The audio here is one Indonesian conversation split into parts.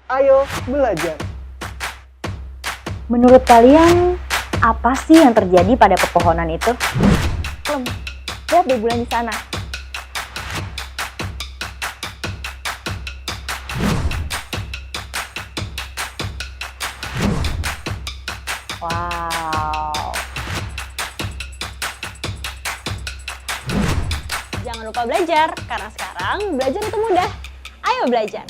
Ayo belajar. Menurut kalian, apa sih yang terjadi pada pepohonan itu? Lihat deh bulan di sana. Wow. Jangan lupa belajar, karena sekarang belajar itu mudah. Ayo belajar.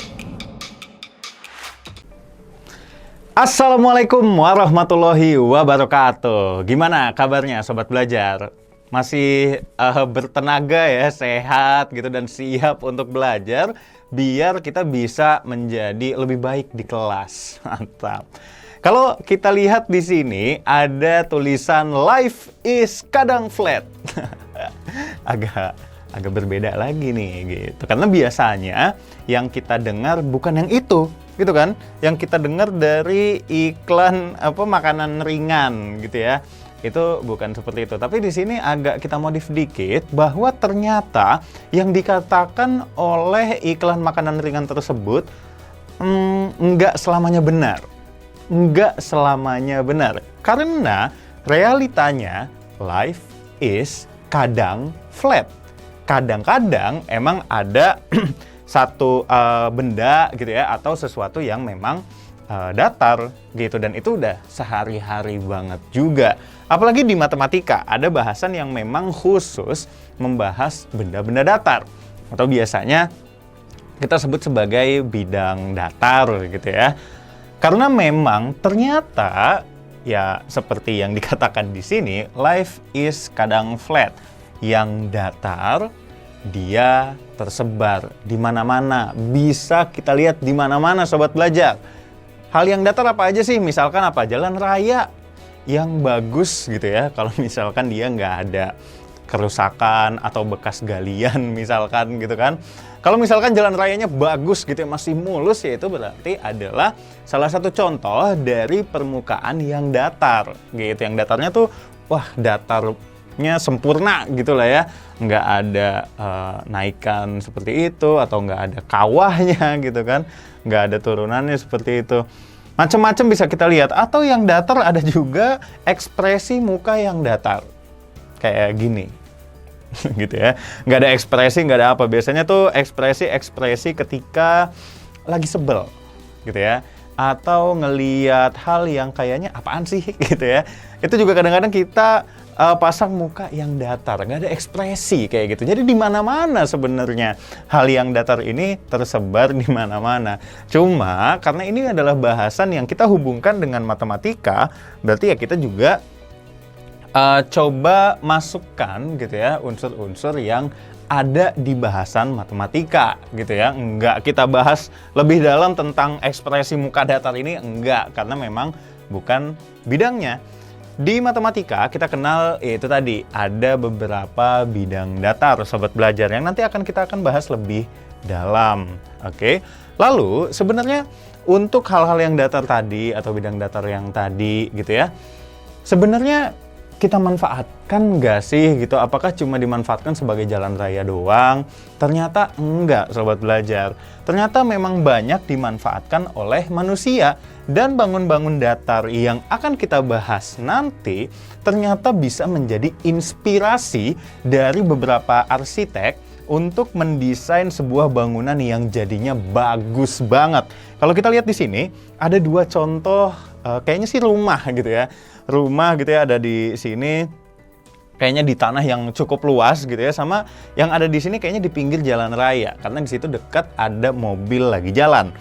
Assalamualaikum warahmatullahi wabarakatuh. Gimana kabarnya sobat belajar? Masih bertenaga ya, sehat gitu dan siap untuk belajar biar kita bisa menjadi lebih baik di kelas. Mantap. Kalau kita lihat di sini ada tulisan life is kadang flat. agak berbeda lagi nih gitu. Karena biasanya yang kita dengar bukan yang itu. Gitu kan, yang kita dengar dari iklan makanan ringan gitu ya, itu bukan seperti itu. Tapi di sini agak kita modif dikit bahwa ternyata yang dikatakan oleh iklan makanan ringan tersebut nggak selamanya benar, karena realitanya life is kadang flat. Kadang-kadang emang ada satu benda gitu ya, atau sesuatu yang memang datar gitu, dan itu udah sehari-hari banget juga. Apalagi di matematika ada bahasan yang memang khusus membahas benda-benda datar, atau biasanya kita sebut sebagai bidang datar gitu ya. Karena memang ternyata ya seperti yang dikatakan di sini, life is kadang flat. Yang datar dia tersebar di mana-mana, bisa kita lihat di mana-mana sobat belajar. Hal yang datar apa aja sih? Misalkan apa? Jalan raya yang bagus gitu ya. Kalau misalkan dia nggak ada kerusakan atau bekas galian misalkan gitu kan. Kalau misalkan jalan rayanya bagus gitu ya, masih mulus, ya itu berarti adalah salah satu contoh dari permukaan yang datar gitu. Yang datarnya tuh wah datarnya sempurna gitu lah ya, nggak ada naikan seperti itu, atau nggak ada kawahnya gitu kan, nggak ada turunannya seperti itu. Macam-macam bisa kita lihat. Atau yang datar ada juga ekspresi muka yang datar kayak gini gitu ya, nggak ada ekspresi, nggak ada apa. Biasanya tuh ekspresi ketika lagi sebel gitu ya, atau ngeliat hal yang kayaknya apaan sih gitu ya. Itu juga kadang-kadang kita pasang muka yang datar, nggak ada ekspresi kayak gitu. Jadi di mana-mana sebenarnya hal yang datar ini tersebar di mana-mana. Cuma karena ini adalah bahasan yang kita hubungkan dengan matematika, berarti ya kita juga coba masukkan gitu ya unsur-unsur yang ada di bahasan matematika gitu ya. Enggak kita bahas lebih dalam tentang ekspresi muka datar ini, enggak, karena memang bukan bidangnya. Di matematika kita kenal yaitu tadi ada beberapa bidang datar sobat belajar yang nanti kita akan bahas lebih dalam. Oke. Lalu sebenarnya untuk hal-hal yang datar tadi atau bidang datar yang tadi gitu ya, sebenarnya kita manfaatkan nggak sih gitu? Apakah cuma dimanfaatkan sebagai jalan raya doang? Ternyata enggak sobat belajar. Ternyata memang banyak dimanfaatkan oleh manusia. Dan bangun-bangun datar yang akan kita bahas nanti ternyata bisa menjadi inspirasi dari beberapa arsitek untuk mendesain sebuah bangunan yang jadinya bagus banget. Kalau kita lihat di sini ada dua contoh, kayaknya sih rumah gitu ya. Rumah gitu ya ada di sini, kayaknya di tanah yang cukup luas gitu ya, sama yang ada di sini kayaknya di pinggir jalan raya karena di situ dekat ada mobil lagi jalan.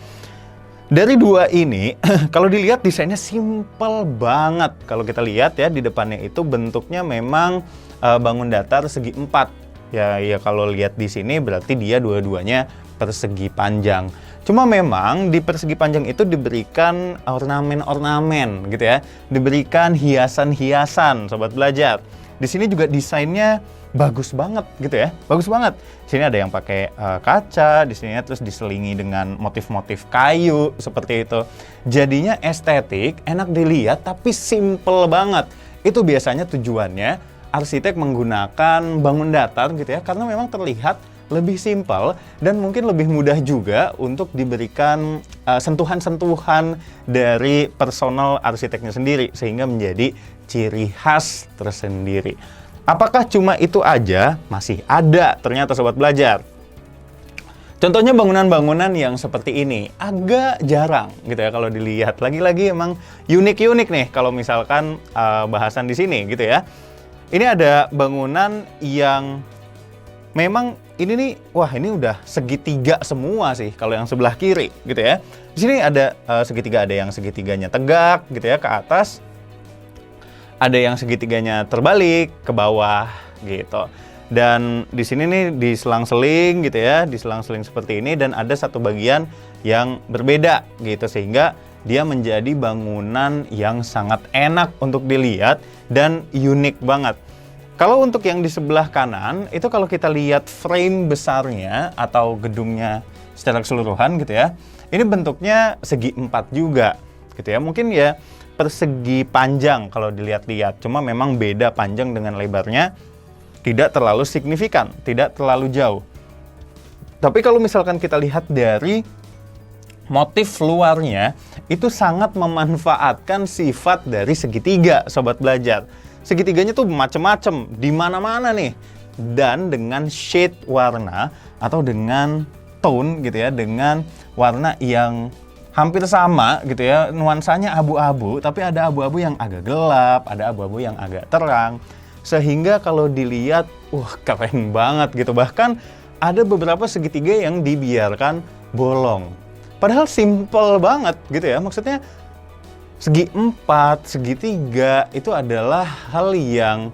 Dari dua ini kalau dilihat desainnya simple banget. Kalau kita lihat ya di depannya itu bentuknya memang bangun datar segi empat. Ya kalau lihat di sini berarti dia dua-duanya persegi panjang. Cuma memang di persegi panjang itu diberikan ornamen-ornamen gitu ya. Diberikan hiasan-hiasan sobat belajar. Di sini juga desainnya bagus banget gitu ya, bagus banget. Di sini ada yang pakai kaca, di sini terus diselingi dengan motif-motif kayu seperti itu. Jadinya estetik, enak dilihat, tapi simple banget. Itu biasanya tujuannya arsitek menggunakan bangun datar gitu ya, karena memang terlihat lebih simpel, dan mungkin lebih mudah juga untuk diberikan sentuhan-sentuhan dari personal arsiteknya sendiri, sehingga menjadi ciri khas tersendiri. Apakah cuma itu aja? Masih ada ternyata Sobat Belajar. Contohnya bangunan-bangunan yang seperti ini, agak jarang gitu ya kalau dilihat. Lagi-lagi emang unik-unik nih kalau misalkan bahasan di sini gitu ya. Ini ada bangunan yang memang ini nih, wah ini udah segitiga semua sih kalau yang sebelah kiri gitu ya. Di sini ada segitiga, ada yang segitiganya tegak gitu ya ke atas. Ada yang segitiganya terbalik ke bawah gitu. Dan di sini nih diselang-seling gitu ya, diselang-seling seperti ini, dan ada satu bagian yang berbeda gitu, sehingga dia menjadi bangunan yang sangat enak untuk dilihat dan unik banget. Kalau untuk yang di sebelah kanan, itu kalau kita lihat frame besarnya atau gedungnya secara keseluruhan gitu ya, ini bentuknya segi empat juga gitu ya. Mungkin ya persegi panjang kalau dilihat-lihat, cuma memang beda panjang dengan lebarnya. Tidak terlalu signifikan, tidak terlalu jauh. Tapi kalau misalkan kita lihat dari motif luarnya, itu sangat memanfaatkan sifat dari segitiga, Sobat Belajar. Segitiganya tuh macem-macem, di mana-mana nih. Dan dengan shade warna atau dengan tone gitu ya, dengan warna yang hampir sama gitu ya, nuansanya abu-abu, tapi ada abu-abu yang agak gelap, ada abu-abu yang agak terang. Sehingga kalau dilihat, keren banget gitu. Bahkan ada beberapa segitiga yang dibiarkan bolong. Padahal simple banget gitu ya. Maksudnya segi empat, segitiga itu adalah hal yang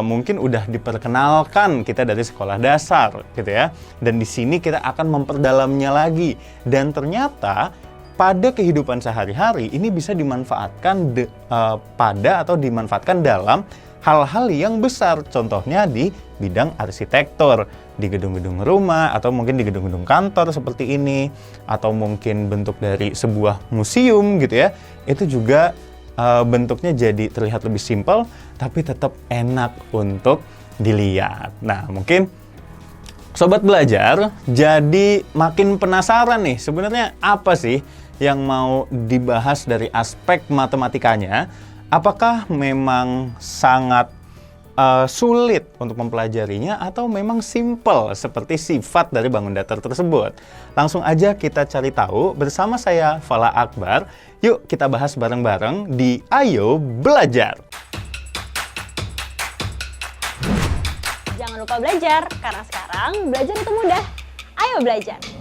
mungkin udah diperkenalkan kita dari sekolah dasar gitu ya. Dan di sini kita akan memperdalamnya lagi. Dan ternyata pada kehidupan sehari-hari ini bisa dimanfaatkan pada atau dimanfaatkan dalam hal-hal yang besar, contohnya di bidang arsitektur, di gedung-gedung rumah, atau mungkin di gedung-gedung kantor seperti ini, atau mungkin bentuk dari sebuah museum gitu ya, itu juga bentuknya jadi terlihat lebih simpel, tapi tetap enak untuk dilihat. Nah, mungkin Sobat Belajar jadi makin penasaran nih, sebenarnya apa sih yang mau dibahas dari aspek matematikanya. Apakah memang sangat sulit untuk mempelajarinya atau memang simple seperti sifat dari bangun datar tersebut? Langsung aja kita cari tahu bersama saya Fala Akbar. Yuk kita bahas bareng-bareng di Ayo Belajar. Jangan lupa belajar, karena sekarang belajar itu mudah. Ayo belajar!